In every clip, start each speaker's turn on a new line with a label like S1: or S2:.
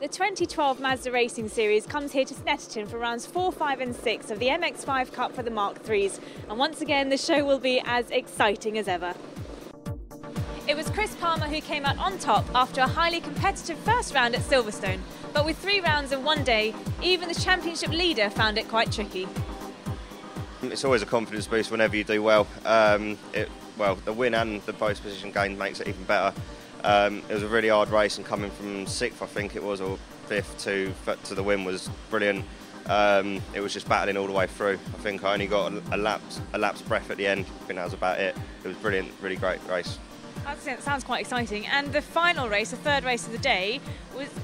S1: The 2012 Mazda Racing Series comes here to Snetterton for rounds 4, 5 and 6 of the MX5 Cup for the MK3s, and once again the show will be as exciting as ever. It was Chris Palmer who came out on top after a highly competitive first round at Silverstone, but with 3 rounds in one day, even the championship leader found it quite tricky.
S2: It's always a confidence boost whenever you do well. The win and the post position gain makes it even better. It was a really hard race, and coming from 6th, I think it was, or 5th to the win was brilliant. It was just battling all the way through. I think I only got a lap's breath at the end. I think that was about it. It was brilliant, really great race.
S1: That sounds quite exciting. And the final race, the third race of the day,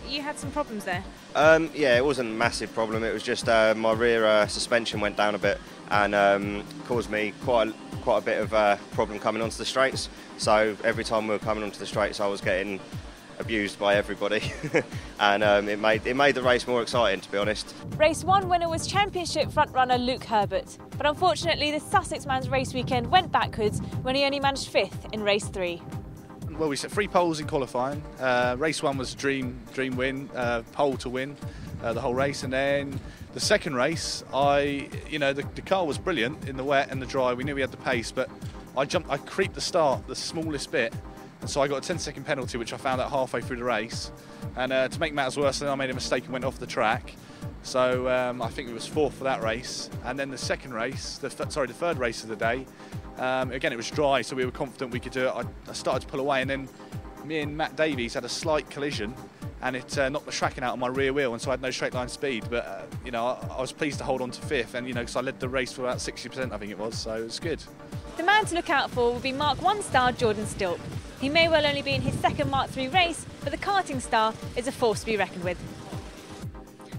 S1: you had some problems there.
S2: Yeah, it wasn't a massive problem. It was just my rear suspension went down a bit and caused me quite a bit of problem coming onto the straights. So every time we were coming onto the straights, I was getting abused by everybody, and it made the race more exciting, to be honest.
S1: Race 1 winner was championship frontrunner Luke Herbert, but unfortunately the Sussex man's race weekend went backwards when he only managed 5th in race 3.
S3: Well, we set 3 poles in qualifying. Race 1 was dream win, pole to win the whole race, and then the second race, the car was brilliant in the wet and the dry. We knew we had the pace, but I creeped the start the smallest bit, and so I got a 10-second penalty, which I found out halfway through the race. And to make matters worse, then I made a mistake and went off the track. So I think it was 4th for that race. And then the second race, the third race of the day, again it was dry, so we were confident we could do it. I started to pull away, and then me and Matt Davies had a slight collision, and it knocked the tracking out on my rear wheel, and so I had no straight line speed. But I was pleased to hold on to 5th, and because I led the race for about 60%, I think it was, so it was good.
S1: The man to look out for will be MK1 star Jordan Stilp. He may well only be in his second MK3 race, but the karting star is a force to be reckoned with.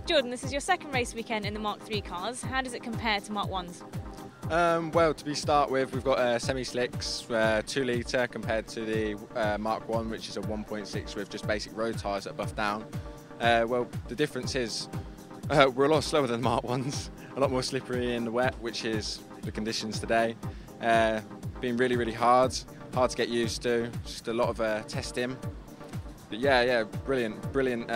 S1: Jordan, this is your second race weekend in the MK3 cars. How does it compare to MK1s?
S4: Well, to start with, we've got semi-slicks, 2 litre compared to the MK1, which is a 1.6 with just basic road tyres that buff down. Well, the difference is we're a lot slower than MK1s, a lot more slippery in the wet, which is the conditions today. Been really hard to get used to, just a lot of testing. But yeah, brilliant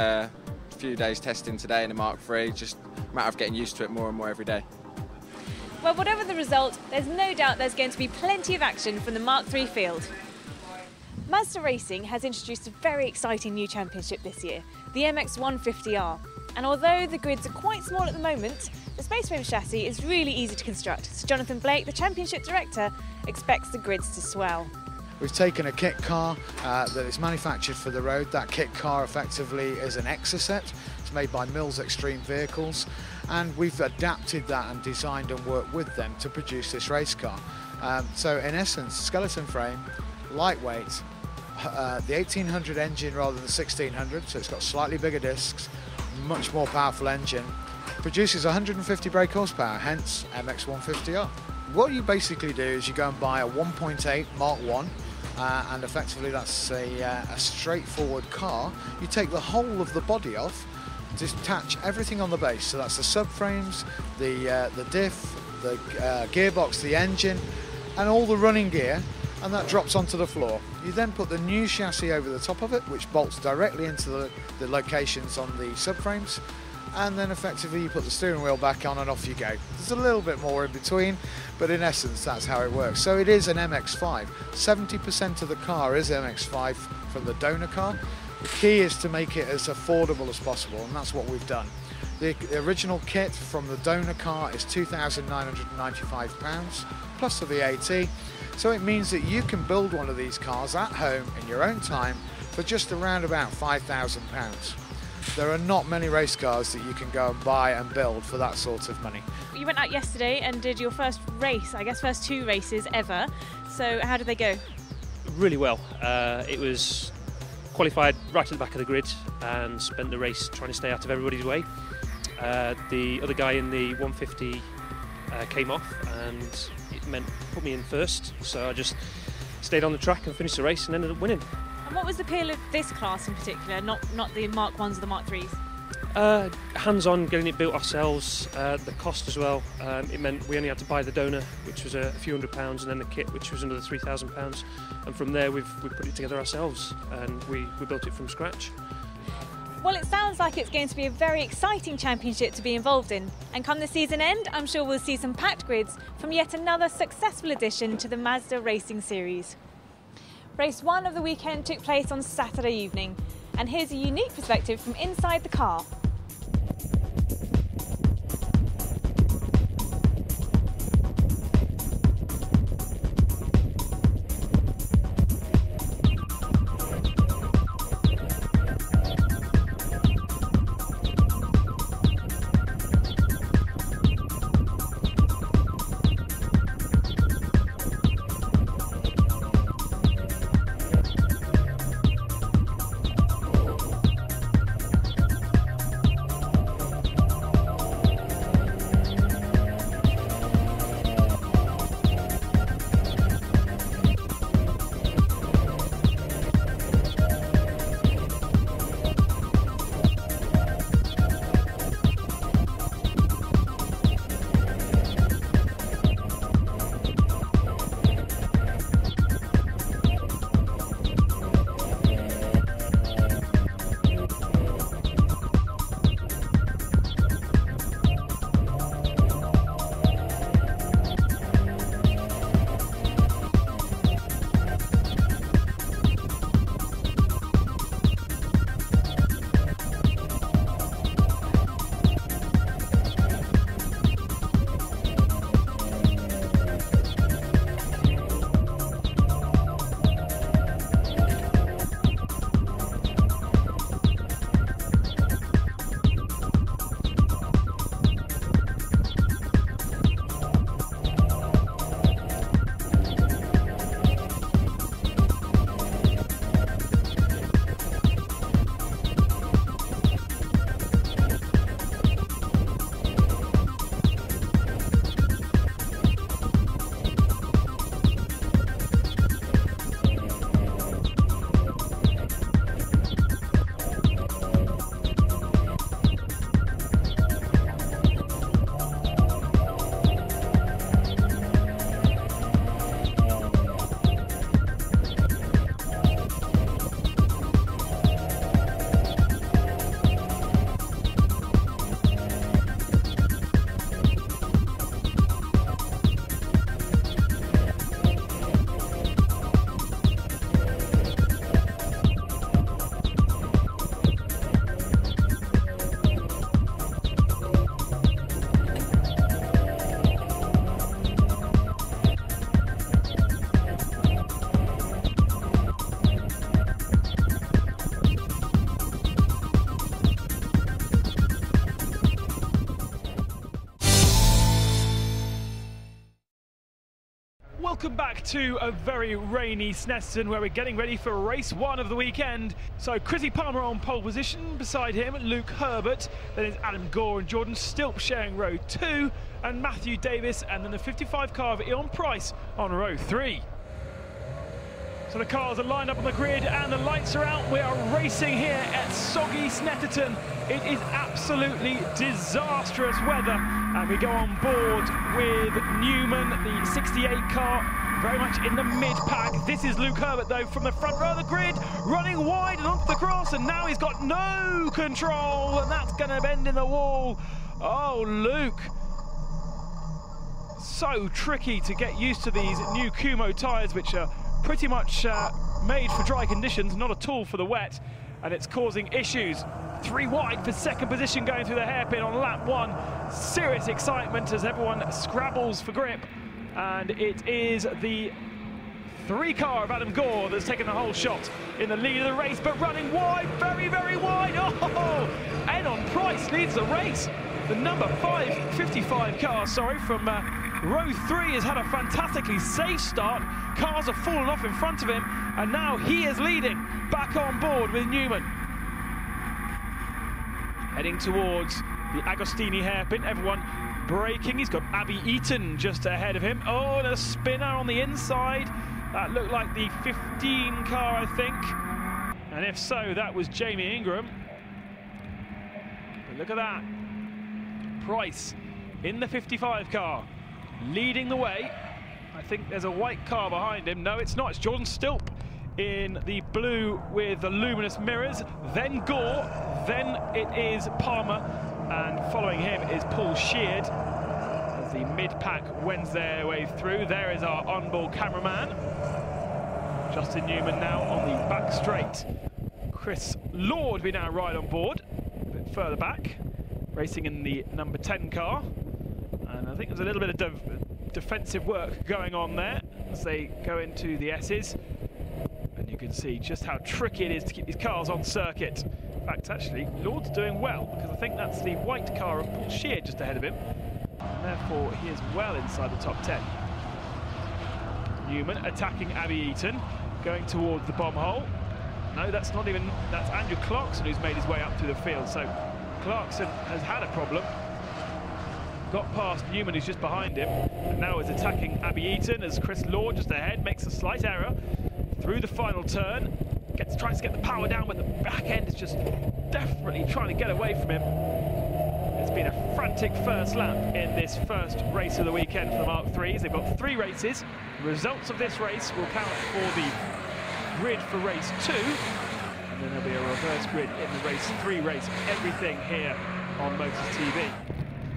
S4: few days testing today in the MK3, just a matter of getting used to it more and more every day.
S1: Well, whatever the result, there's no doubt there's going to be plenty of action from the MK3 field. Mazda Racing has introduced a very exciting new championship this year, the MX150R. And although the grids are quite small at the moment, the space frame chassis is really easy to construct. So Jonathan Blake, the championship director, expects the grids to swell.
S5: We've taken a kit car that is manufactured for the road. That kit car effectively is an Exocet. It's made by Mills Extreme Vehicles, and we've adapted that and designed and worked with them to produce this race car. So in essence, skeleton frame, lightweight, the 1800 engine rather than the 1600, so it's got slightly bigger discs, much more powerful engine, produces 150 brake horsepower, hence MX150R. What you basically do is you go and buy a 1.8 MK1, and effectively that's a straightforward car. You take the whole of the body off, detach everything on the base, so that's the subframes, the diff, the gearbox, the engine, and all the running gear, and that drops onto the floor. You then put the new chassis over the top of it, which bolts directly into the locations on the subframes, and then effectively you put the steering wheel back on and off you go. There's a little bit more in between, but in essence that's how it works. So it is an MX5. 70% of the car is MX5 from the donor car. The key is to make it as affordable as possible, and that's what we've done. The original kit from the donor car is £2,995 plus the VAT. So it means that you can build one of these cars at home in your own time for just around about £5,000. There are not many race cars that you can go and buy and build for that sort of money.
S1: You went out yesterday and did your first race, I guess first 2 races ever. So how did they go?
S6: Really well. It was qualified right at the back of the grid and spent the race trying to stay out of everybody's way. The other guy in the 150 came off, and it meant put me in first. So I just stayed on the track and finished the race and ended up winning.
S1: And what was the appeal of this class in particular, not the MK1s or the MK3s?
S6: Hands-on, getting it built ourselves, the cost as well. It meant we only had to buy the donor, which was a few £100s, and then the kit, which was another £3,000. And from there, we put it together ourselves, and we built it from scratch.
S1: Well, it sounds like it's going to be a very exciting championship to be involved in. And come the season end, I'm sure we'll see some packed grids from yet another successful addition to the Ma5da Racing Series. Race 1 of the weekend took place on Saturday evening. And here's a unique perspective from inside the car.
S7: Welcome back to a very rainy Snetterton where we're getting ready for race 1 of the weekend. So Chrissy Palmer on pole position, beside him Luke Herbert, then it's Adam Gore and Jordan Stilp sharing row 2, and Matthew Davis, and then the 55 car of Ian Price on row 3. So the cars are lined up on the grid and the lights are out. We are racing here at soggy Snetterton. It is absolutely disastrous weather. And we go on board with Newman, the 68 car, very much in the mid-pack. This is Luke Herbert, though, from the front row of the grid, running wide and onto the cross, and now he's got no control, and that's going to bend in the wall. Oh, Luke. So tricky to get used to these new Kumo tyres, which are pretty much made for dry conditions, not at all for the wet, and it's causing issues. 3 wide for second position going through the hairpin on lap 1. Serious excitement as everyone scrabbles for grip, and it is the 3 car of Adam Gore that's taken the whole shot in the lead of the race, but running wide, very, very wide. Oh, Enon Price leads the race. The number 55 car, from row 3 has had a fantastically safe start. Cars have fallen off in front of him, and now he is leading back on board with Newman. Heading towards the Agostini hairpin, everyone braking. He's got Abby Eaton just ahead of him. Oh, and a spinner on the inside. That looked like the 15 car, I think. And if so, that was Jamie Ingram. But look at that. Price in the 55 car, leading the way. I think there's a white car behind him. No, it's not. It's Jordan Stilp in the blue with the luminous mirrors, then Gore, then it is Palmer, and following him is Paul Sheard as the mid-pack wends their way through. There is our on-board cameraman. Justin Newman now on the back straight. Chris Lord we now ride on board, a bit further back, racing in the number 10 car. And I think there's a little bit of defensive work going on there as they go into the S's. And you can see just how tricky it is to keep these cars on circuit. In fact, actually, Lord's doing well, because I think that's the white car of Paul Sheard just ahead of him. And therefore, he is well inside the top 10. Newman attacking Abby Eaton, going towards the bomb hole. No, that's Andrew Clarkson who's made his way up through the field. So Clarkson has had a problem. Got past Newman, who's just behind him, and now is attacking Abby Eaton as Chris Lord just ahead makes a slight error through the final turn. Tries to get the power down, but the back end is just desperately trying to get away from him. It's been a frantic first lap in this first race of the weekend for the Mark 3s. They've got 3 races. The results of this race will count for the grid for race 2, and then there'll be a reverse grid in the race 3 race. Everything here on Motors TV.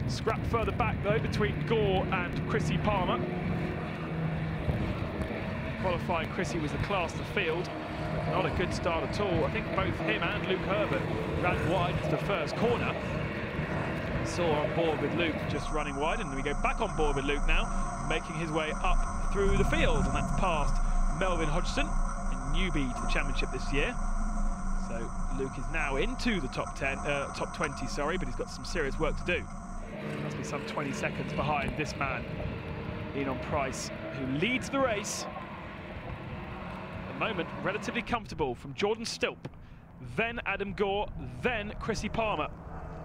S7: Scrap further back though between Gore and Chrissy Palmer. Qualifying, Chrissy was the class of the field. Not a good start at all. I think both him and Luke Herbert ran wide into the first corner. Saw on board with Luke just running wide, and we go back on board with Luke now, making his way up through the field, and that's past Melvin Hodgson, a newbie to the championship this year. So Luke is now into the top 20, sorry, but he's got some serious work to do. Must be some 20 seconds behind this man, Enon Price, who leads the race. At the moment, relatively comfortable from Jordan Stilp, then Adam Gore, then Chrissy Palmer.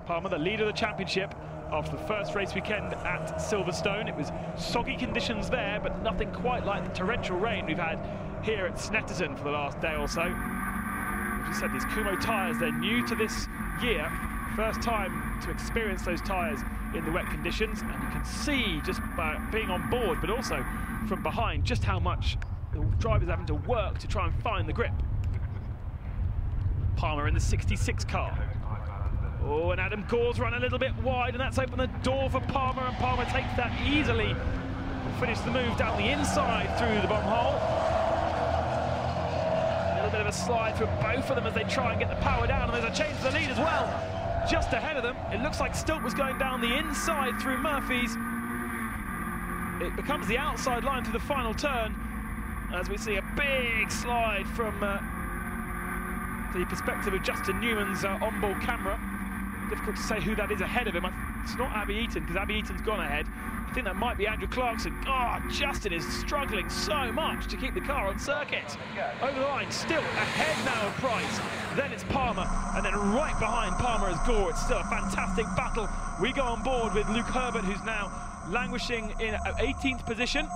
S7: Palmer, the leader of the championship after the first race weekend at Silverstone. It was soggy conditions there, but nothing quite like the torrential rain we've had here at Snetterton for the last day or so. As we said, these Kumo tyres, they're new to this year. First time to experience those tyres in the wet conditions, and you can see just by being on board, but also from behind, just how much the drivers are having to work to try and find the grip. Palmer in the 66 car. Oh, and Adam Gore's run a little bit wide, and that's opened the door for Palmer, and Palmer takes that easily. Finish the move down the inside through the bomb hole. A little bit of a slide for both of them as they try and get the power down, and there's a change to the lead as well. Just ahead of them, it looks like Stilp was going down the inside through Murphy's. It becomes the outside line to the final turn, as we see a big slide from the perspective of Justin Newman's onboard camera. Difficult to say who that is ahead of him. It's not Abby Eaton, because Abby Eaton's gone ahead. I think that might be Andrew Clarkson. Oh, Justin is struggling so much to keep the car on circuit. Over the line, still ahead now of Price. Then it's Palmer, and then right behind Palmer is Gore. It's still a fantastic battle. We go on board with Luke Herbert, who's now languishing in 18th position.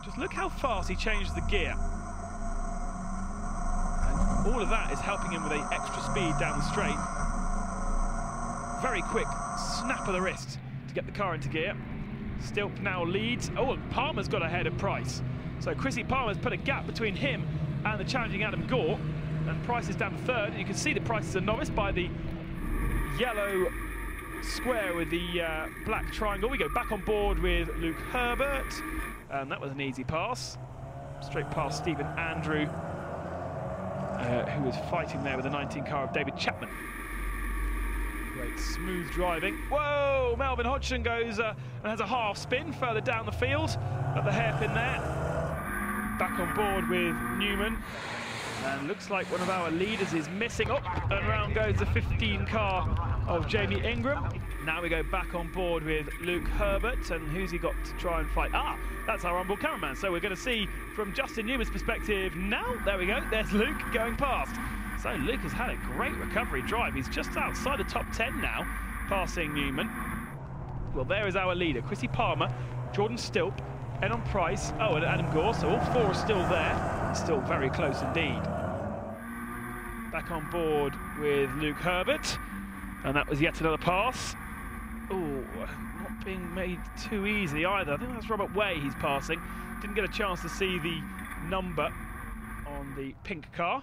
S7: Just look how fast he changes the gear. And all of that is helping him with an extra speed down the straight. Very quick snap of the wrist to get the car into gear. Stilp now leads. Oh, and Palmer's got ahead of Price. So Chrissy Palmer's put a gap between him and the challenging Adam Gore. And Price is down third. And you can see that Price is a novice by the yellow square with the black triangle. We go back on board with Luke Herbert. And that was an easy pass. Straight past Stephen Andrew, who was fighting there with the 19 car of David Chapman. Great smooth driving. Whoa! Melvin Hodgson goes and has a half spin further down the field at the hairpin there. Back on board with Newman. And looks like one of our leaders is missing. Oh, and round goes the 15 car of Jamie Ingram. Now we go back on board with Luke Herbert, and who's he got to try and fight? Ah, that's our onboard cameraman. So we're going to see from Justin Newman's perspective now. There we go, there's Luke going past. So Luke has had a great recovery drive. He's just outside the top 10 now, passing Newman. Well, there is our leader, Chrissy Palmer, Jordan Stilp, Enon Price, oh, and Adam Gore. So all 4 are still there. Still very close indeed. Back on board with Luke Herbert, and that was yet another pass. Oh, not being made too easy either. I think that's Robert Way he's passing. Didn't get a chance to see the number on the pink car.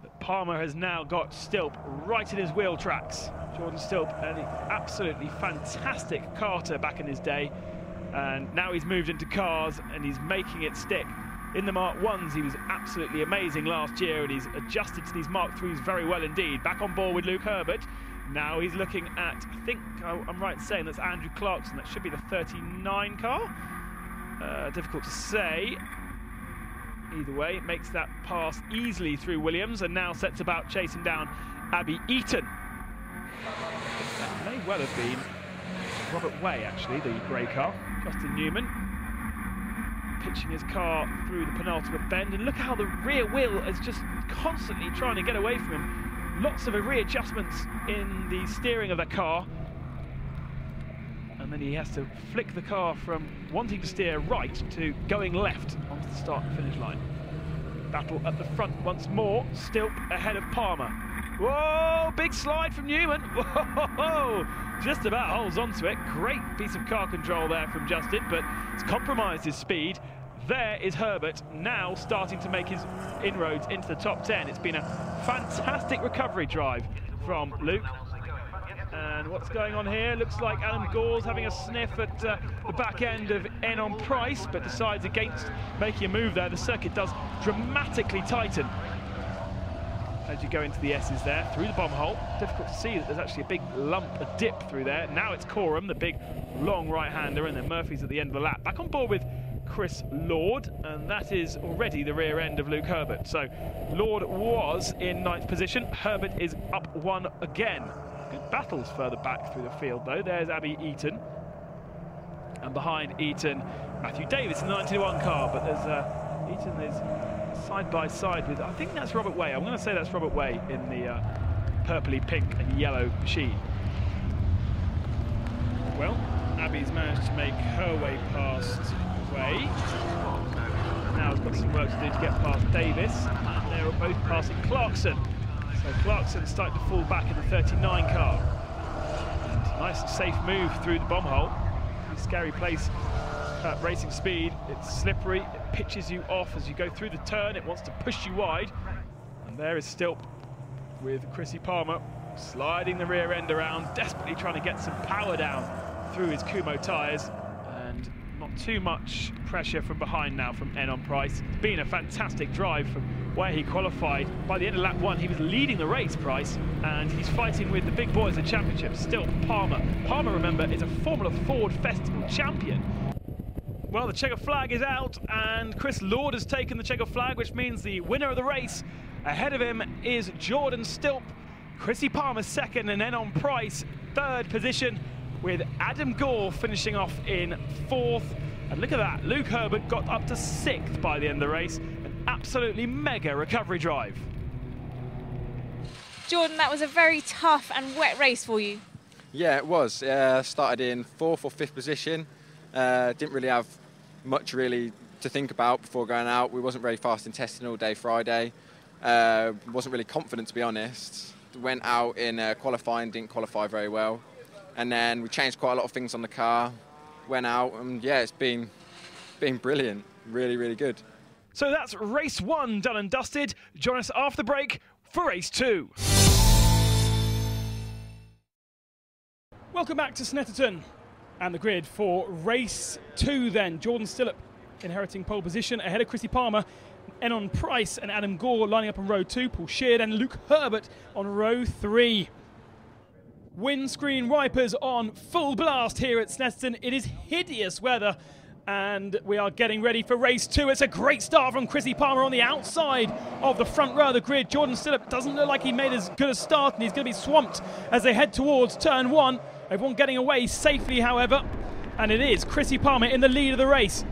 S7: But Palmer has now got Stilp right in his wheel tracks. Jordan Stilp, an absolutely fantastic karter back in his day, and now he's moved into cars and he's making it stick. In the Mark 1s he was absolutely amazing last year, and he's adjusted to these Mark 3s very well indeed. Back on board with Luke Herbert. Now he's looking at, I think I'm right in saying that's Andrew Clarkson. That should be the 39 car. Difficult to say. Either way, it makes that pass easily through Williams, and now sets about chasing down Abby Eaton. That may well have been Robert Way, actually, the grey car. Justin Newman pitching his car through the penultimate bend, and look how the rear wheel is just constantly trying to get away from him. Lots of readjustments in the steering of the car, and then he has to flick the car from wanting to steer right to going left onto the start and finish line. Battle at the front once more. Stilp ahead of Palmer. Whoa, big slide from Newman. Whoa, just about holds onto it. Great piece of car control there from Justin, but it's compromised his speed. There is Herbert, now starting to make his inroads into the top 10. It's been a fantastic recovery drive from Luke. And what's going on here? Looks like Adam Gore's having a sniff at the back end of N on Price, but decides against making a move there. The circuit does dramatically tighten as you go into the S's there, through the bomb hole. Difficult to see that there's actually a big lump, a dip through there. Now it's Coram, the big, long right-hander, and then Murphy's at the end of the lap. Back on board with Chris Lord, and that is already the rear end of Luke Herbert. So Lord was in 9th position. Herbert is up 1 again. Good battles further back through the field, though. There's Abby Eaton, and behind Eaton, Matthew Davis in the 91 car, but there's Eaton is side by side with, I think that's Robert Way. I'm going to say that's Robert Way in the purpley pink and yellow machine. Well, Abby's managed to make her way past Way. Now has got some work to do to get past Davis, and they're both passing Clarkson. So Clarkson's starting to fall back in the 39 car. And nice and safe move through the bomb hole. Scary place at racing speed. It's slippery, it pitches you off as you go through the turn, it wants to push you wide. And there is Stilp with Chrissy Palmer sliding the rear end around, desperately trying to get some power down through his Kumo tyres. And not too much pressure from behind now from N on Price. It's been a fantastic drive from where he qualified. By the end of lap 1, he was leading the race, Price, and he's fighting with the big boys of the championship. Still Palmer. Palmer, remember, is a Formula Ford Festival champion. Well, the checker flag is out, and Chris Lord has taken the checker flag, which means the winner of the race ahead of him is Jordan Stilp. Chrissy Palmer 2nd, and then on Price 3rd position, with Adam Gore finishing off in 4th. And look at that, Luke Herbert got up to 6th by the end of the race. An absolutely mega recovery drive.
S1: Jordan, that was a very tough and wet race for you.
S4: Yeah, it was. Started in 4th or 5th position. Didn't really have much really to think about before going out. We wasn't very fast in testing all day Friday. Wasn't really confident, to be honest. Went out in qualifying, didn't qualify very well. And then we changed quite a lot of things on the car. Went out, and yeah, it's been brilliant. Really, really good.
S7: So that's race 1 done and dusted. Join us after the break for race 2. Welcome back to Snetterton and the grid for race 2 then. Jordan Stilp inheriting pole position ahead of Chrissy Palmer. Enon Price and Adam Gore lining up on row 2. Paul Sheard and Luke Herbert on row 3. Windscreen wipers on full blast here at Snetterton. It is hideous weather, and we are getting ready for race 2. It's a great start from Chrissy Palmer on the outside of the front row of the grid. Jordan Stilp doesn't look like he made as good a start, and he's going to be swamped as they head towards turn 1. Everyone getting away safely, however, and it is Chrissy Palmer in the lead of the race.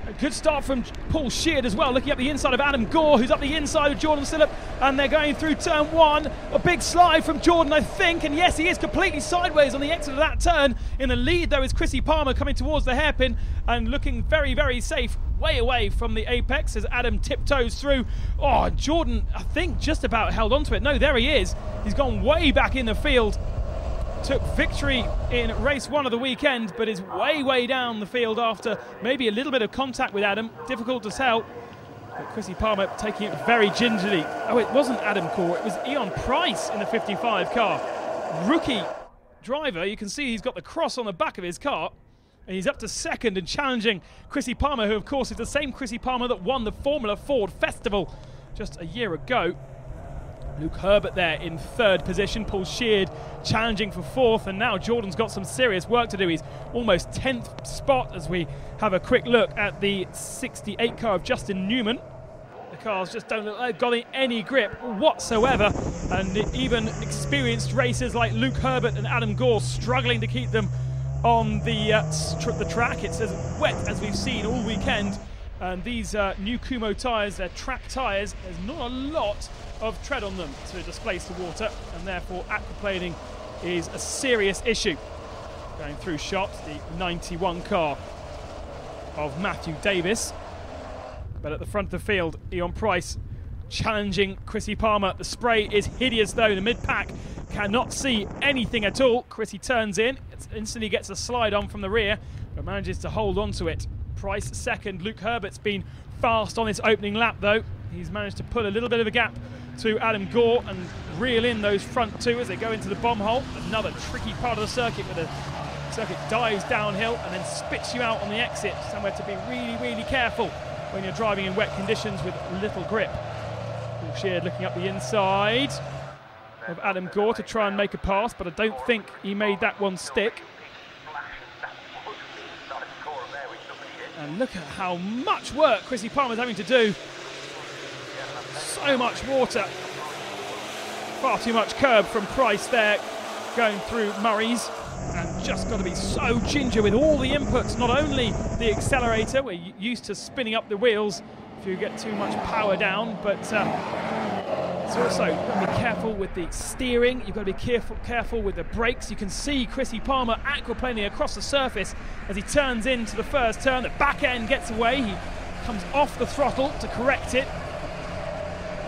S7: A good start from Paul Sheard as well, looking up the inside of Adam Gore, who's up the inside of Jordan Stilp, and they're going through turn 1. A big slide from Jordan, I think, and yes, he is completely sideways on the exit of that turn. In the lead, though, is Chrissy Palmer coming towards the hairpin and looking very, very safe, way away from the apex as Adam tiptoes through. Oh, Jordan, I think, just about held onto it. No, there he is. He's gone way back in the field. Took victory in race 1 of the weekend, but is way, way down the field after maybe a little bit of contact with Adam. Difficult to tell. But Chrissy Palmer taking it very gingerly. Oh, it wasn't Adam Gore, it was Ian Price in the 55 car. Rookie driver, you can see he's got the cross on the back of his car. And he's up to second and challenging Chrissy Palmer, who of course is the same Chrissy Palmer that won the Formula Ford Festival just a year ago. Luke Herbert there in third position, Paul Sheard challenging for fourth, and now Jordan's got some serious work to do. He's almost 10th spot as we have a quick look at the 68 car of Justin Newman. The cars just don't look like they've got any grip whatsoever, and even experienced racers like Luke Herbert and Adam Gore struggling to keep them on the track. It's as wet as we've seen all weekend, and these new Kumo tyres, they're track tyres, there's not a lot of tread on them to displace the water, and therefore aquaplaning is a serious issue. Going through shops, the 91 car of Matthew Davis, but at the front of the field, Ian Price challenging Chrissy Palmer. The spray is hideous though, the mid-pack cannot see anything at all. Chrissy turns in, instantly gets a slide on from the rear, but manages to hold on to it. Price second. Luke Herbert's been fast on this opening lap though. He's managed to put a little bit of a gap to Adam Gore and reel in those front two as they go into the bomb hole. Another tricky part of the circuit where the circuit dives downhill and then spits you out on the exit. Somewhere to be really, really careful when you're driving in wet conditions with little grip. Paul Sheard looking up the inside of Adam Gore to try and make a pass, but I don't think he made that one stick. And look at how much work Chrissy Palmer's having to do. So much water. Far too much curb from Price there, going through Murray's. And just got to be so ginger with all the inputs, not only the accelerator, we're used to spinning up the wheels if you get too much power down, but it's also, you've got to be careful with the steering, you've got to be careful with the brakes. You can see Chrissy Palmer aquaplaning across the surface as he turns into the first turn. The back end gets away, he comes off the throttle to correct it.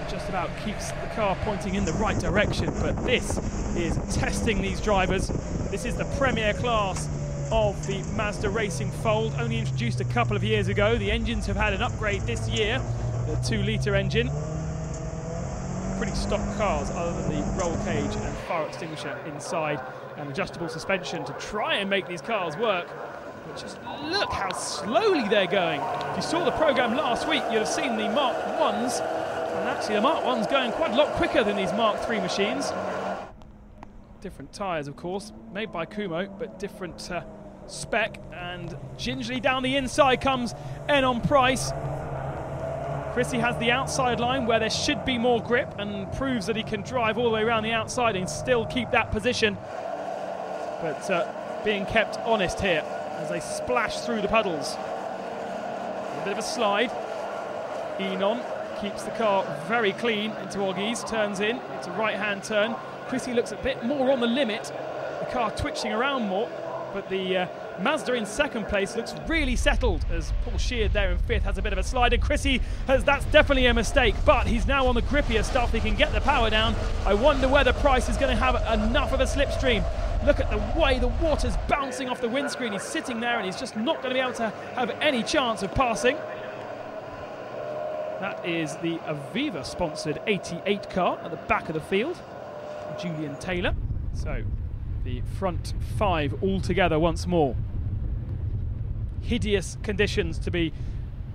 S7: Just about keeps the car pointing in the right direction, but this is testing these drivers. This is the premier class of the Ma5da Racing fold, only introduced a couple of years ago. The engines have had an upgrade this year, the 2-litre engine. Pretty stock cars other than the roll cage and fire extinguisher inside and adjustable suspension to try and make these cars work. But just look how slowly they're going. If you saw the programme last week, you'd have seen the Mark 1s. And actually the Mark 1's going quite a lot quicker than these Mark 3 machines. Different tyres, of course, made by Kumo, but different spec. And gingerly down the inside comes Enon Price. Chrissy has the outside line where there should be more grip and proves that he can drive all the way around the outside and still keep that position. But being kept honest here as they splash through the puddles. A bit of a slide. Enon keeps the car very clean into Oggies, turns in, it's a right-hand turn. Chrissy looks a bit more on the limit, the car twitching around more, but the Ma5da in second place looks really settled as Paul Sheard there in fifth has a bit of a slide, and Chrissy that's definitely a mistake, but he's now on the grippier stuff, he can get the power down. I wonder whether Price is going to have enough of a slipstream. Look at the way the water's bouncing off the windscreen, he's sitting there and he's just not going to be able to have any chance of passing. That is the Aviva-sponsored 88 car at the back of the field, Julian Taylor. So the front five all together once more. Hideous conditions to be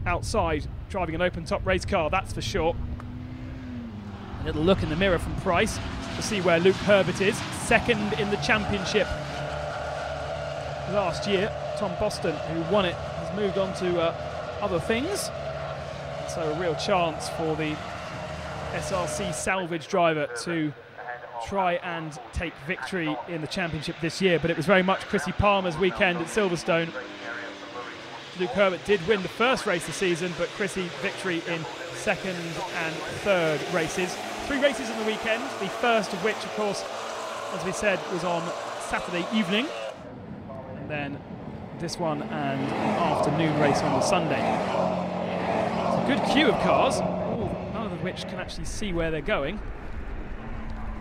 S7: outside driving an open-top race car, that's for sure. A little look in the mirror from Price to see where Luke Herbert is, second in the championship last year. Tom Boston, who won it, has moved on to other things. So a real chance for the SRC salvage driver to try and take victory in the championship this year, but it was very much Chrissy Palmer's weekend at Silverstone. Luke Herbert did win the first race this season, but Chrissy victory in second and third races. 3 races in the weekend, the first of which, of course, as we said, was on Saturday evening, and then this one and an afternoon race on the Sunday. Good queue of cars, none of which can actually see where they're going.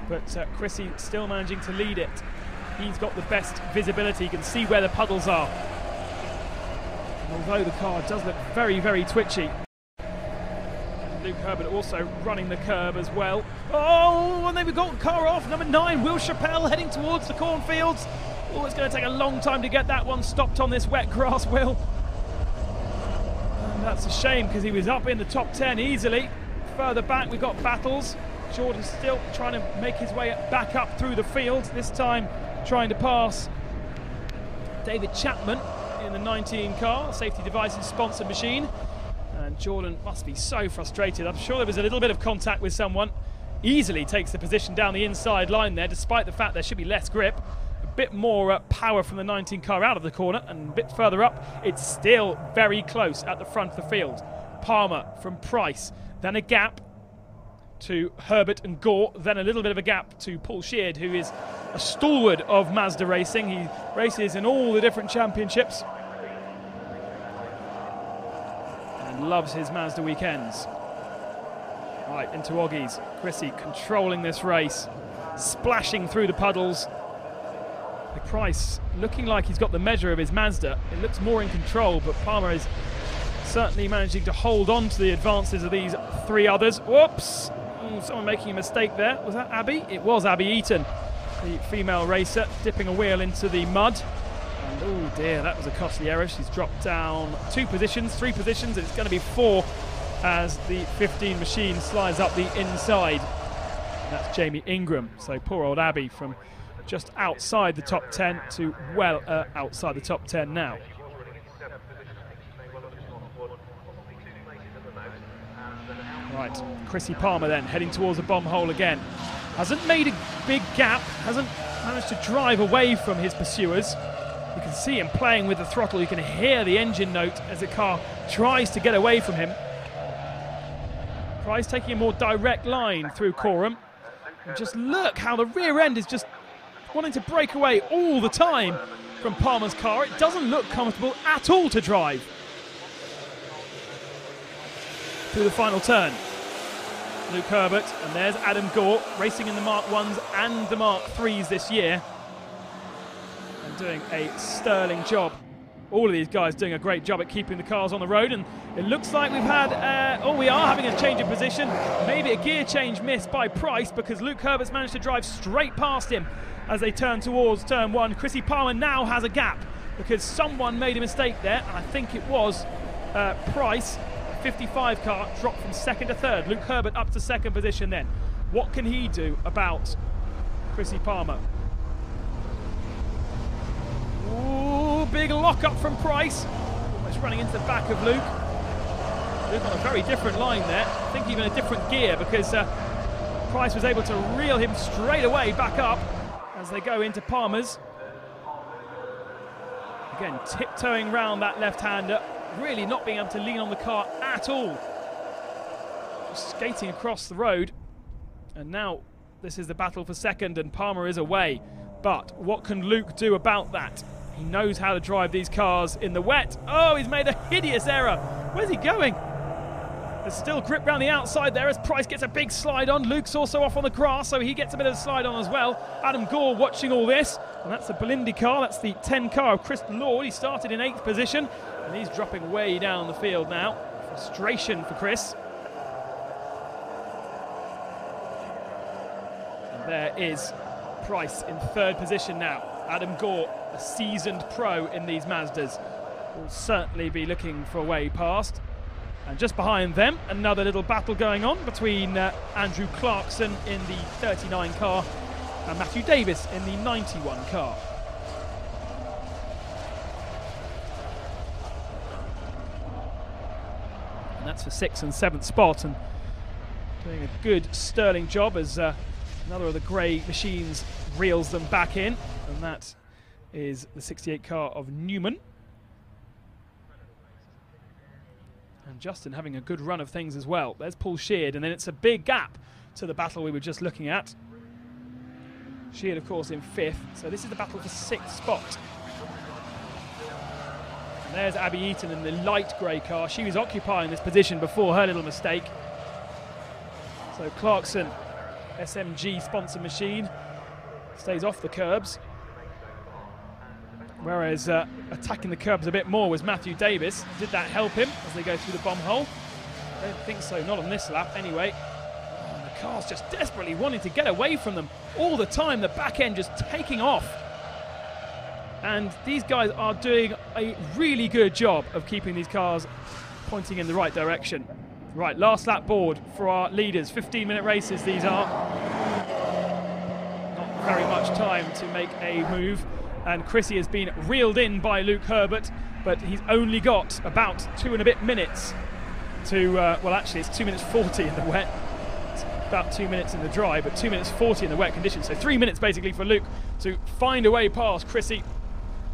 S7: But Chrissy still managing to lead it. He's got the best visibility, he can see where the puddles are. And although the car does look very, very twitchy, Luke Herbert also running the curb as well. Oh, and then we've got car off. Number 9, Will Chappelle heading towards the cornfields. Oh, it's going to take a long time to get that one stopped on this wet grass, Will. And that's a shame because he was up in the top 10 easily. Further back, we've got Battles. Jordan still trying to make his way back up through the field, this time trying to pass David Chapman in the 19 car, safety devices sponsored machine. And Jordan must be so frustrated. I'm sure there was a little bit of contact with someone. Easily takes the position down the inside line there, despite the fact there should be less grip. A bit more power from the 19 car out of the corner, and a bit further up, it's still very close at the front of the field. Palmer from Price, then a gap to Herbert and Gore, then a little bit of a gap to Paul Sheard, who is a stalwart of Mazda racing. He races in all the different championships and loves his Mazda weekends. Right, into Oggies. Chrissy controlling this race, splashing through the puddles. Price looking like he's got the measure of his Mazda. It looks more in control, but Palmer is certainly managing to hold on to the advances of these 3 others. Whoops! Someone making a mistake there. Was that Abby? It was Abby Eaton, the female racer, dipping a wheel into the mud. And oh dear, that was a costly error. She's dropped down 2 positions, 3 positions, and it's going to be 4 as the 15 machine slides up the inside. And that's Jamie Ingram. So poor old Abby from just outside the top 10 to well outside the top 10 now. Right, Chrissy Palmer then heading towards the bomb hole again. Hasn't made a big gap, hasn't managed to drive away from his pursuers. You can see him playing with the throttle, you can hear the engine note as the car tries to get away from him. Price taking a more direct line through Coram. And just look how the rear end is just wanting to break away all the time from Palmer's car. It doesn't look comfortable at all to drive. Through the final turn, Luke Herbert, and there's Adam Gore racing in the Mark 1s and the Mark 3s this year and doing a sterling job. All of these guys doing a great job at keeping the cars on the road, and it looks like we've had, we are having a change of position, maybe a gear change missed by Price because Luke Herbert's managed to drive straight past him as they turn towards turn 1. Chrissy Palmer now has a gap because someone made a mistake there, and I think it was Price. 55 car dropped from 2nd to 3rd. Luke Herbert up to 2nd position then. What can he do about Chrissy Palmer? Ooh, big lock up from Price. Almost running into the back of Luke. Luke on a very different line there. I think even a different gear because Price was able to reel him straight away back up as they go into Palmer's. Again, tiptoeing round that left-hander. Really not being able to lean on the car at all. Just skating across the road. And now this is the battle for 2nd and Palmer is away. But what can Luke do about that? He knows how to drive these cars in the wet. Oh, he's made a hideous error. Where's he going? There's still grip around the outside there as Price gets a big slide on. Luke's also off on the grass, so he gets a bit of a slide on as well. Adam Gore watching all this. And that's the Belindi car. That's the 10 car of Chris Lord. He started in 8th position. And he's dropping way down the field now. Frustration for Chris. And there is Price in 3rd position now. Adam Gore, a seasoned pro in these Mazdas, will certainly be looking for a way past. And just behind them, another little battle going on between Andrew Clarkson in the 39 car and Matthew Davis in the 91 car. And that's for 6th and 7th spot, and doing a good sterling job as another of the grey machines reels them back in, and that is the 68 car of Newman. And Justin having a good run of things as well. There's Paul Sheard, and then it's a big gap to the battle we were just looking at. Sheard, of course, in 5th, so this is the battle for 6th spot. And there's Abby Eaton in the light grey car. She was occupying this position before her little mistake. So Clarkson, SMG sponsor machine, stays off the curbs. Whereas attacking the curbs a bit more was Matthew Davis. Did that help him as they go through the bomb hole? I don't think so, not on this lap anyway. Oh, the car's just desperately wanting to get away from them all the time. The back end just taking off. And these guys are doing a really good job of keeping these cars pointing in the right direction. Right, last lap board for our leaders. 15-minute races these are. Not very much time to make a move. And Chrissy has been reeled in by Luke Herbert, but he's only got about 2 and a bit minutes to, well actually it's 2 minutes 40 in the wet. It's about 2 minutes in the dry, but 2 minutes 40 in the wet conditions. So 3 minutes basically for Luke to find a way past Chrissy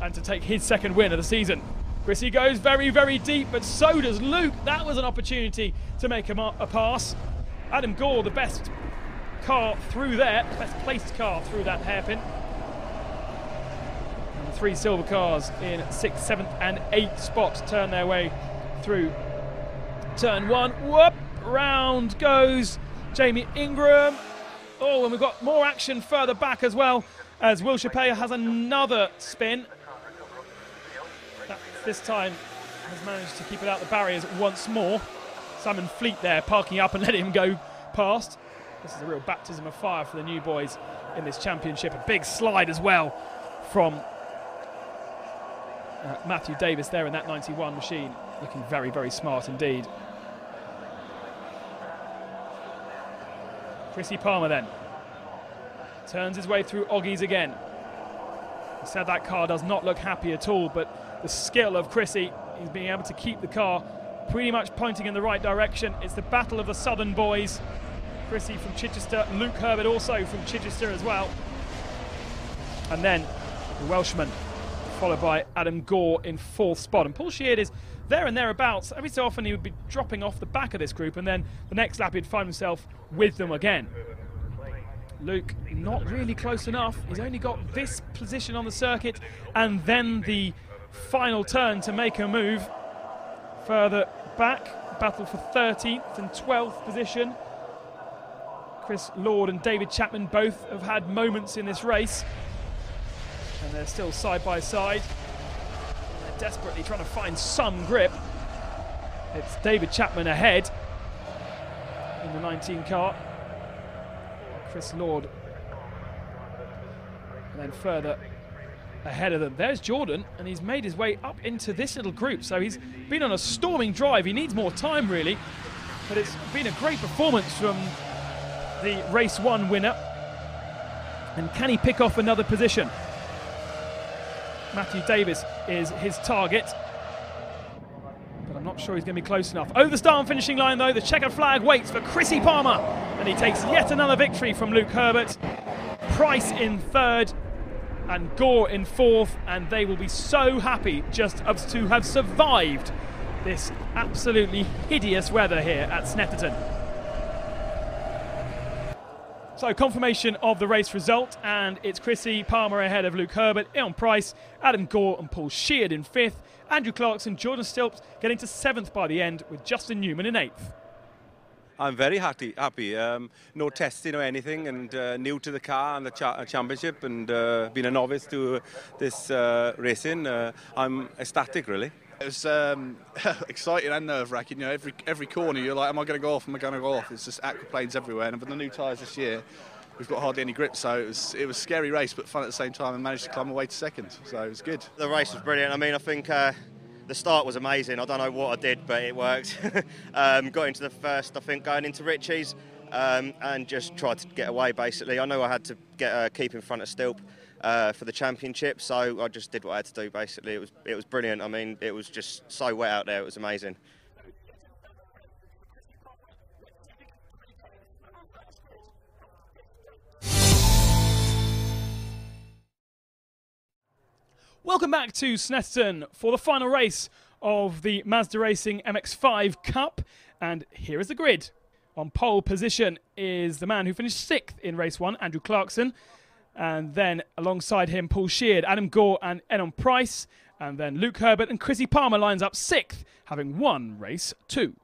S7: and to take his second win of the season. Chrissy goes very, very deep, but so does Luke. That was an opportunity to make a pass. Adam Gore, the best car through there, best placed car through that hairpin. And the 3 silver cars in 6th, 7th and 8th spots turn their way through turn 1. Whoop! Round goes Jamie Ingram. Oh, and we've got more action further back as well, as Will Shapaya has another spin. That, this time has managed to keep it out the barriers once more. Simon Fleet there parking up and letting him go past. This is a real baptism of fire for the new boys in this championship. A big slide as well from Matthew Davis there in that 91 machine. Looking very, very smart indeed. Chrissy Palmer then turns his way through Oggies again. He said that car does not look happy at all, but the skill of Chrissy is being able to keep the car pretty much pointing in the right direction. It's the battle of the southern boys. Chrissy from Chichester, Luke Herbert also from Chichester as well. And then the Welshman, followed by Adam Gore in 4th spot. And Paul Sheard is there and thereabouts. Every so often he would be dropping off the back of this group, and then the next lap he'd find himself with them again. Luke not really close enough. He's only got this position on the circuit and then the final turn to make a move. Further back, battle for 13th and 12th position. Chris Lord and David Chapman both have had moments in this race, and they're still side by side. They're desperately trying to find some grip. It's David Chapman ahead in the 19 car. Chris Lord, and then further ahead of them. There's Jordan, and he's made his way up into this little group, so he's been on a storming drive. He needs more time really, but it's been a great performance from the race 1 winner. And can he pick off another position? Matthew Davis is his target, but I'm not sure he's going to be close enough. Over the start and finishing line though, the checkered flag waits for Chrissy Palmer, and he takes yet another victory from Luke Herbert. Price in 3rd and Gore in 4th, and they will be so happy just to have survived this absolutely hideous weather here at Snetterton. So confirmation of the race result, and it's Chrissy Palmer ahead of Luke Herbert, Ian Price, Adam Gore and Paul Sheard in 5th, Andrew Clarkson, Jordan Stilps getting to 7th by the end, with Justin Newman in 8th.
S8: I'm very happy. No testing or anything, and new to the car and the championship, and being a novice to this racing, I'm ecstatic really.
S3: It was exciting and nerve-wracking. You know, every corner you're like, am I going to go off? Am I going to go off? It's just aquaplanes everywhere. And with the new tyres this year, we've got hardly any grip, so it was a scary race, but fun at the same time, and managed to climb away to 2nd. So it was good.
S2: The race was brilliant. I mean, I think the start was amazing. I don't know what I did, but it worked. Got into the first, I think, going into Ritchie's, and just tried to get away. Basically, I knew I had to keep in front of Stilp for the championship, so I just did what I had to do. Basically, it was brilliant. I mean, it was just so wet out there. It was amazing.
S7: Welcome back to Snetterton for the final race of the Ma5da Racing MX5 Cup, and here is the grid. On pole position is the man who finished 6th in race 1, Andrew Clarkson, and then alongside him Paul Sheard, Adam Gore and Enon Price, and then Luke Herbert and Chrissy Palmer lines up 6th, having won race 2.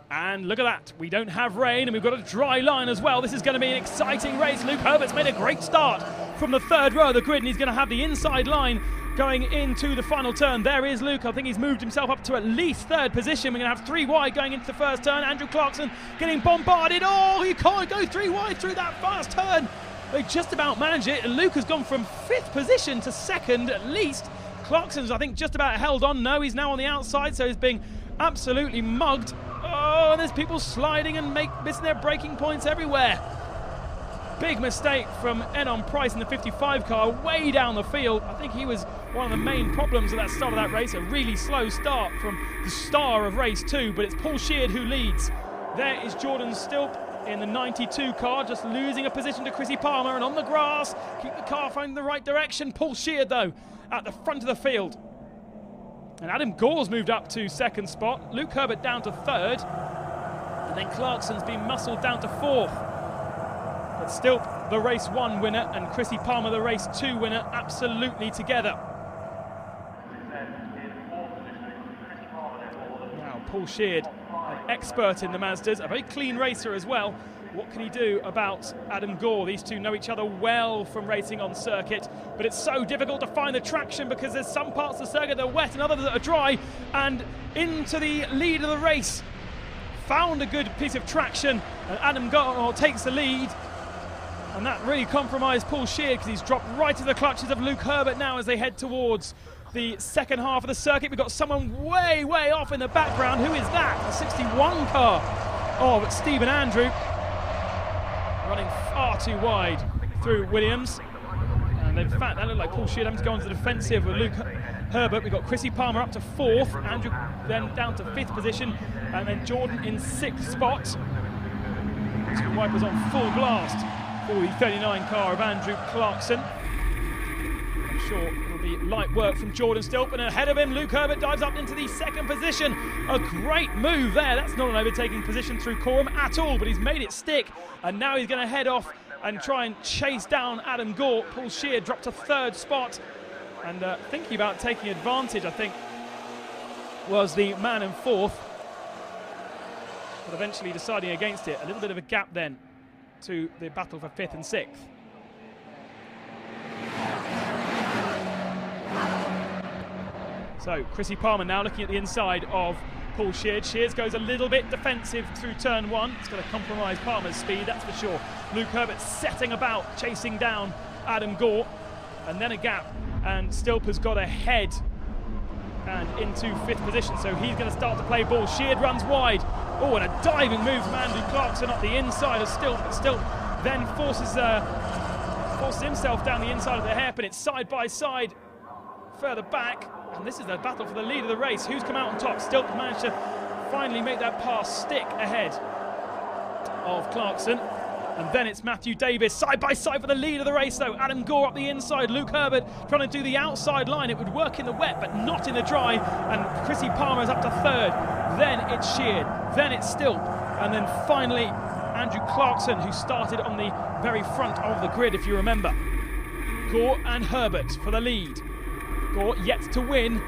S7: And look at that, we don't have rain and we've got a dry line as well. This is going to be an exciting race. Luke Herbert's made a great start from the 3rd row of the grid, and he's going to have the inside line going into the final turn. There is Luke. I think he's moved himself up to at least third position. We're going to have 3 wide going into the first turn. Andrew Clarkson getting bombarded. Oh, he can't go 3 wide through that fast turn. They just about managed it, and Luke has gone from 5th position to 2nd at least. Clarkson's, I think, just about held on. No, he's now on the outside, so he's being absolutely mugged. Oh, and there's people sliding and missing their braking points everywhere. Big mistake from Enon Price in the 55 car, way down the field. I think he was one of the main problems at that start of that race. A really slow start from the star of race 2, but it's Paul Sheard who leads. There is Jordan Stilp in the 92 car, just losing a position to Chrissy Palmer, and on the grass, keep the car finding the right direction. Paul Sheard, though, at the front of the field. And Adam Gore's moved up to 2nd spot. Luke Herbert down to 3rd. And then Clarkson's been muscled down to 4th. But Stilp, the race 1 winner, and Chrissy Palmer, the race 2 winner, absolutely together. Now, Paul Sheard, an expert in the Mazdas, a very clean racer as well. What can he do about Adam Gore? These two know each other well from racing on circuit, but it's so difficult to find the traction because there's some parts of the circuit that are wet and others that are dry, and into the lead of the race. Found a good piece of traction, and Adam Gore takes the lead, and that really compromised Paul Sheard because he's dropped right to the clutches of Luke Herbert now as they head towards the second half of the circuit. We've got someone way, way off in the background. Who is that? A 61 car of Stephen Andrew, running far too wide through Williams. And in fact, that looked like Paul Sheard having to go into the defensive with Luke Herbert. We've got Chrissy Palmer up to 4th, Andrew then down to 5th position, and then Jordan in 6th spot. 2 wipers on full blast for the 39 car of Andrew Clarkson. I'm sure it'll be light work from Jordan Stilp, and ahead of him Luke Herbert dives up into the 2nd position. A great move there. That's not an overtaking position through Coram at all, but he's made it stick, and now he's going to head off and try and chase down Adam Gore. Paul Sheard dropped to 3rd spot, and thinking about taking advantage, I think, was the man in 4th, but eventually deciding against it. A little bit of a gap then to the battle for 5th and 6th. So Chrissy Palmer now looking at the inside of Paul Sheard. Shears goes a little bit defensive through turn 1. It's going to compromise Palmer's speed, that's for sure. Luke Herbert setting about, chasing down Adam Gore, and then a gap, and Stilp has got ahead and into 5th position, so he's going to start to play ball. Sheard runs wide. Oh, and a diving move from Andrew Clarkson up the inside of Stilp, but Stilp then forces himself down the inside of the hairpin. It's side by side, further back, and this is the battle for the lead of the race. Who's come out on top? Stilp managed to finally make that pass stick ahead of Clarkson. And then it's Matthew Davis side by side for the lead of the race, though. Adam Gore up the inside, Luke Herbert trying to do the outside line. It would work in the wet, but not in the dry. And Chrissy Palmer's up to 3rd. Then it's Sheard, then it's Stilp, and then finally Andrew Clarkson, who started on the very front of the grid, if you remember. Gore and Herbert for the lead. Gore yet to win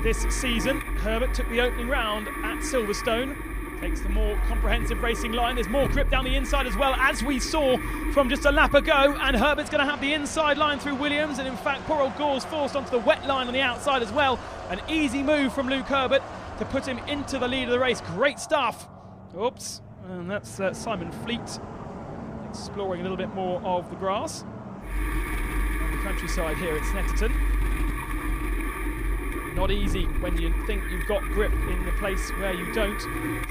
S7: this season. Herbert took the opening round at Silverstone. Takes the more comprehensive racing line. There's more grip down the inside as well, as we saw from just a lap ago, and Herbert's going to have the inside line through Williams, and in fact poor old Gore's forced onto the wet line on the outside as well. An easy move from Luke Herbert to put him into the lead of the race. Great stuff. Oops, and that's Simon Fleet exploring a little bit more of the grass on the countryside here at Snetterton. Not easy when you think you've got grip in the place where you don't.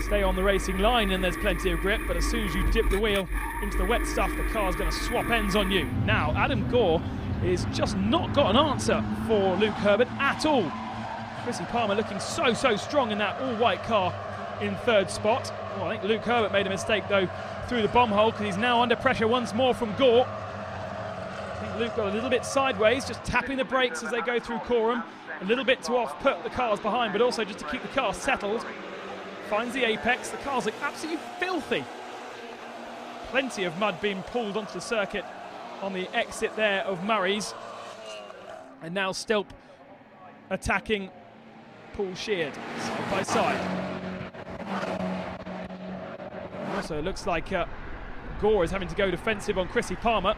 S7: Stay on the racing line and there's plenty of grip, but as soon as you dip the wheel into the wet stuff, the car's going to swap ends on you. Now, Adam Gore is just not got an answer for Luke Herbert at all. Chrissy Palmer looking so strong in that all-white car in 3rd spot. Oh, I think Luke Herbert made a mistake, though, through the bomb hole, because he's now under pressure once more from Gore. I think Luke got a little bit sideways, just tapping the brakes as they go through Coram. A little bit to off-put the cars behind, but also just to keep the car settled. Finds the apex. The cars look absolutely filthy. Plenty of mud being pulled onto the circuit on the exit there of Murray's. And now Stilp attacking Paul Sheard, side by side. Also, it looks like Gore is having to go defensive on Chrissy Palmer.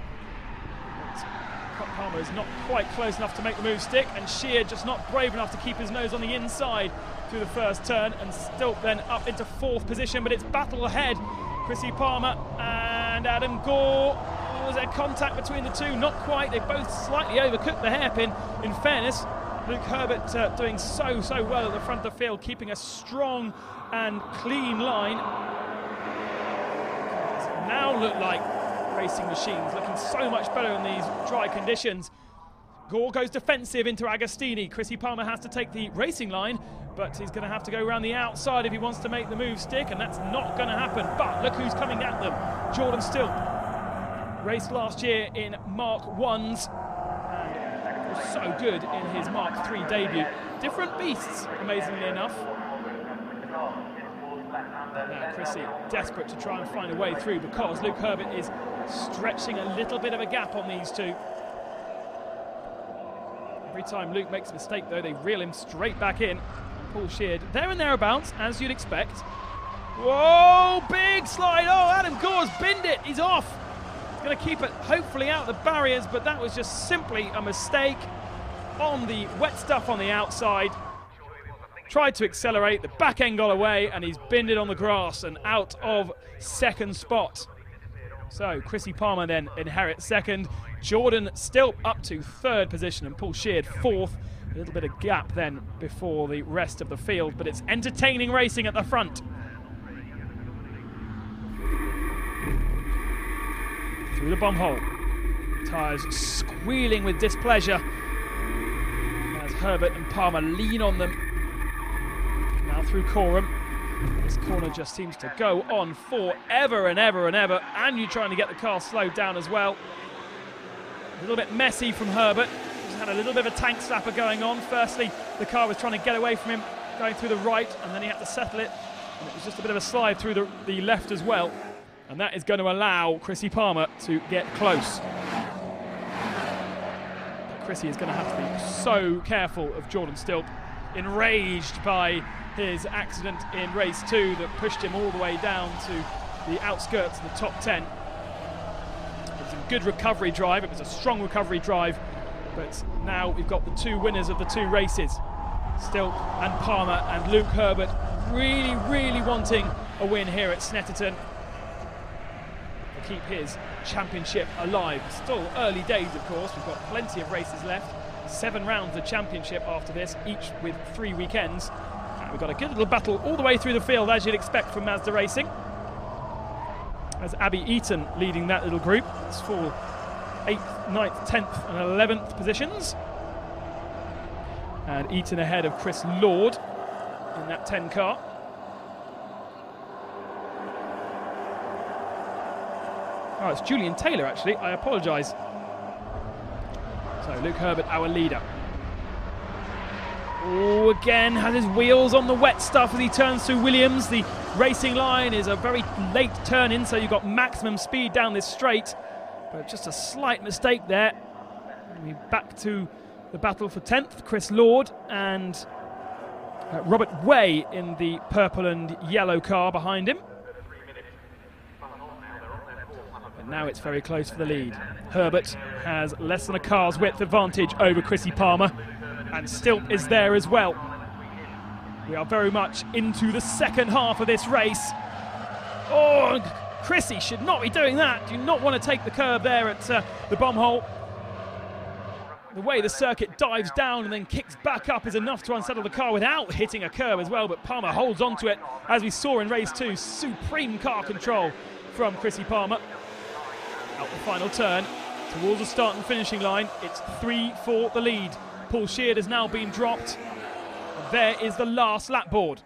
S7: Palmer is not quite close enough to make the move stick, and Sheard just not brave enough to keep his nose on the inside through the first turn, and Stilp then up into 4th position, but it's battle ahead. Chrissy Palmer and Adam Gore. Was there contact between the two? Not quite. They both slightly overcooked the hairpin, in fairness. Luke Herbert doing so well at the front of the field, keeping a strong and clean line. Now look like racing machines, looking so much better in these dry conditions. Gore goes defensive into Agostini. Chrissy Palmer has to take the racing line, but he's going to have to go around the outside if he wants to make the move stick, and that's not going to happen. But look who's coming at them. Jordan Stilp raced last year in Mark 1s and was so good in his Mark 3 debut. Different beasts, amazingly enough. Now Chrissy desperate to try and find a way through, because Luke Herbert is stretching a little bit of a gap on these two. Every time Luke makes a mistake, though, they reel him straight back in. Paul Sheard there and thereabouts, as you'd expect. Whoa, big slide. Oh, Adam Gore's binned it. He's off. He's going to keep it hopefully out of the barriers, but that was just simply a mistake on the wet stuff on the outside. Tried to accelerate, the back end got away, and he's binned it on the grass and out of 2nd spot. So Chrissy Palmer then inherits 2nd. Jordan Stilp up to 3rd position, and Paul Sheard 4th. A little bit of gap then before the rest of the field, but it's entertaining racing at the front. Through the bomb hole. Tyres squealing with displeasure as Herbert and Palmer lean on them. Now through Coram. This corner just seems to go on forever and ever and ever, and you're trying to get the car slowed down as well. A little bit messy from Herbert. He's had a little bit of a tank slapper going on. Firstly, the car was trying to get away from him, going through the right, and then he had to settle it. And it was just a bit of a slide through the left as well. And that is going to allow Chrissy Palmer to get close. But Chrissy is going to have to be so careful of Jordan Stilp, enraged by his accident in race 2 that pushed him all the way down to the outskirts of the top 10. It was a good recovery drive, it was a strong recovery drive, but now we've got the 2 winners of the 2 races. Stilp and Palmer, and Luke Herbert really wanting a win here at Snetterton to keep his championship alive. Still early days, of course. We've got plenty of races left. 7 rounds of championship after this, each with 3 weekends. And we've got a good little battle all the way through the field, as you'd expect from Ma5da Racing, as Abby Eaton leading that little group. It's for 8th, 9th, 10th and 11th positions. And Eaton ahead of Chris Lord in that 10 car. Oh, it's Julian Taylor, actually. I apologise. So Luke Herbert, our leader. Oh, again, has his wheels on the wet stuff as he turns through Williams. The racing line is a very late turn in, so you've got maximum speed down this straight. But just a slight mistake there. We're back to the battle for 10th. Chris Lord and Robert Way in the purple and yellow car behind him. And now it's very close for the lead. Herbert has less than a car's width advantage over Chrissy Palmer, and Stilp is there as well. We are very much into the second half of this race. Oh, Chrissy should not be doing that. Do not want to take the curb there at the bomb hole. The way the circuit dives down and then kicks back up is enough to unsettle the car without hitting a curb as well, but Palmer holds on to it, as we saw in race 2. Supreme car control from Chrissy Palmer. Out the final turn, towards the start and finishing line. It's 3 for the lead. Paul Sheard has now been dropped. And there is the last lap board.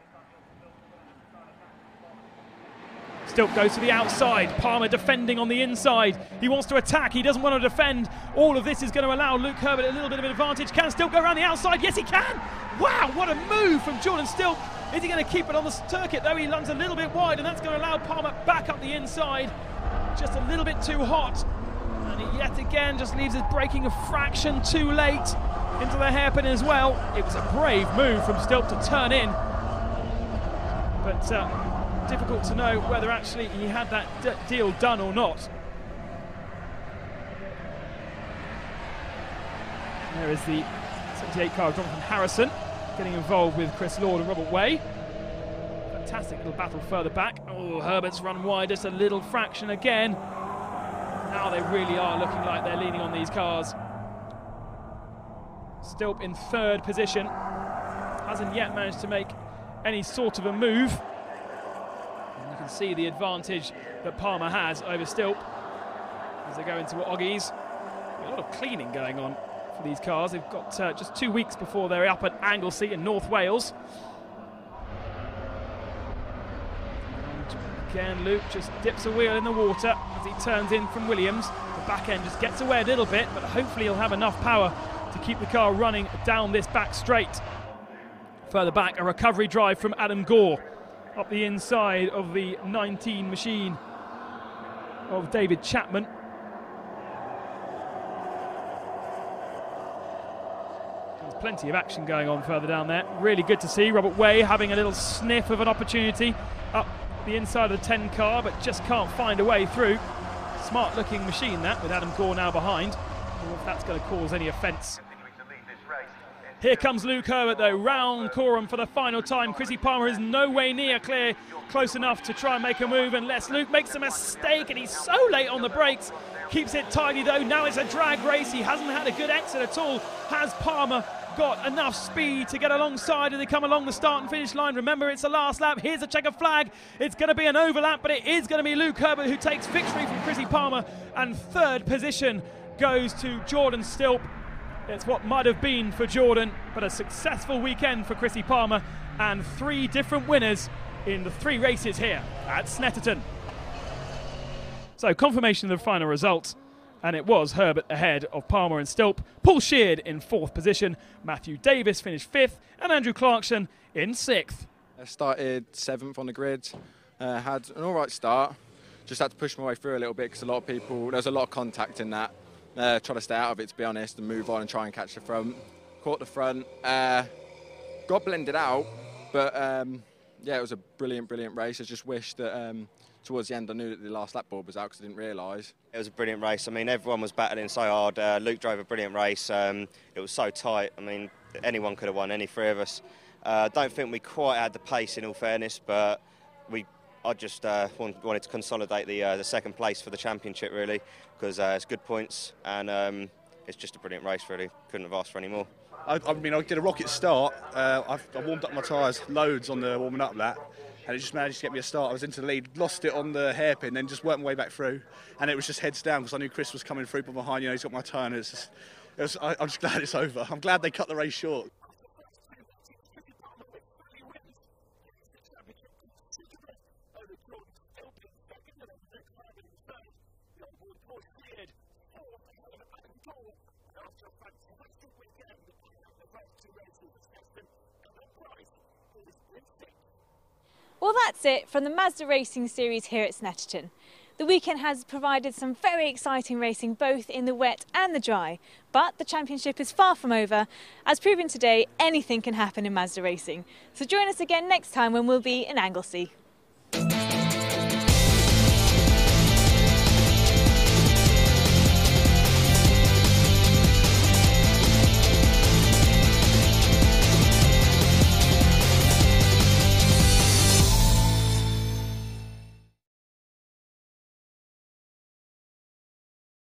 S7: Stilp goes to the outside. Palmer defending on the inside. He wants to attack. He doesn't want to defend. All of this is going to allow Luke Herbert a little bit of an advantage. Can Stilp go around the outside? Yes, he can. Wow, what a move from Jordan Stilp. Is he going to keep it on the circuit, though? He lands a little bit wide, and that's going to allow Palmer back up the inside. Just a little bit too hot. And he yet again just leaves us braking a fraction too late into the hairpin as well. It was a brave move from Stilp to turn in. But difficult to know whether actually he had that deal done or not. There is the 78 car of Jonathan Harrison getting involved with Chris Lord and Robert Way. Fantastic little battle further back. Oh, Herbert's run wide just a little fraction again. Now they really are looking like they're leaning on these cars. Stilp in third position. Hasn't yet managed to make any sort of a move. And you can see the advantage that Palmer has over Stilp as they go into Oggies. A lot of cleaning going on for these cars. They've got just 2 weeks before they're up at Anglesey in North Wales. And again, Luke just dips a wheel in the water as he turns in from Williams. The back end just gets away a little bit, but hopefully he'll have enough power to keep the car running down this back straight. Further back, a recovery drive from Adam Gore up the inside of the 19 machine of David Chapman. There's plenty of action going on further down there. Really good to see Robert Way having a little sniff of an opportunity up the inside of the 10 car, but just can't find a way through. Smart looking machine that, with Adam Gore now behind. Or if that's going to cause any offence. Here comes Luke Herbert though, round Coram for the final time. Chrissy Palmer is no way near close enough to try and make a move unless Luke makes a mistake, and he's so late on the brakes. Keeps it tidy though, now it's a drag race. He hasn't had a good exit at all. Has Palmer got enough speed to get alongside as they come along the start and finish line? Remember, it's the last lap. Here's a checkered flag. It's going to be an overlap, but it is going to be Luke Herbert who takes victory from Chrissy Palmer, and third position goes to Jordan Stilp. It's what might have been for Jordan, but a successful weekend for Chrissy Palmer, and 3 different winners in the 3 races here at Snetterton. So confirmation of the final result, and it was Herbert ahead of Palmer and Stilp. Paul Sheard in 4th position, Matthew Davis finished 5th, and Andrew Clarkson in 6th.
S4: I started 7th on the grid, had an alright start, just had to push my way through a little bit because there's a lot of contact in that. Try to stay out of it, to be honest, and move on and try and catch the front. Caught the front, got blended out, but yeah, it was a brilliant race. I just wish that towards the end I knew that the last lap board was out because I didn't realise.
S2: It was a brilliant race. I mean, everyone was battling so hard. Luke drove a brilliant race. It was so tight. I mean, anyone could have won, any 3 of us. I don't think we quite had the pace, in all fairness, but I just wanted to consolidate the 2nd place for the championship, really, because it's good points, and it's just a brilliant race, really. Couldn't have asked for any more.
S3: I mean, I did a rocket start. I warmed up my tyres loads on the warming up lap, and it just managed to get me a start. I was into the lead, lost it on the hairpin, then just worked my way back through, and it was just heads down because I knew Chris was coming through from behind. You know, he's got my turn. I'm just glad it's over. I'm glad they cut the race short.
S1: Well, that's it from the Ma5da Racing Series here at Snetterton. The weekend has provided some very exciting racing both in the wet and the dry, but the championship is far from over. As proven today, anything can happen in Ma5da Racing. So join us again next time when we'll be in Anglesey.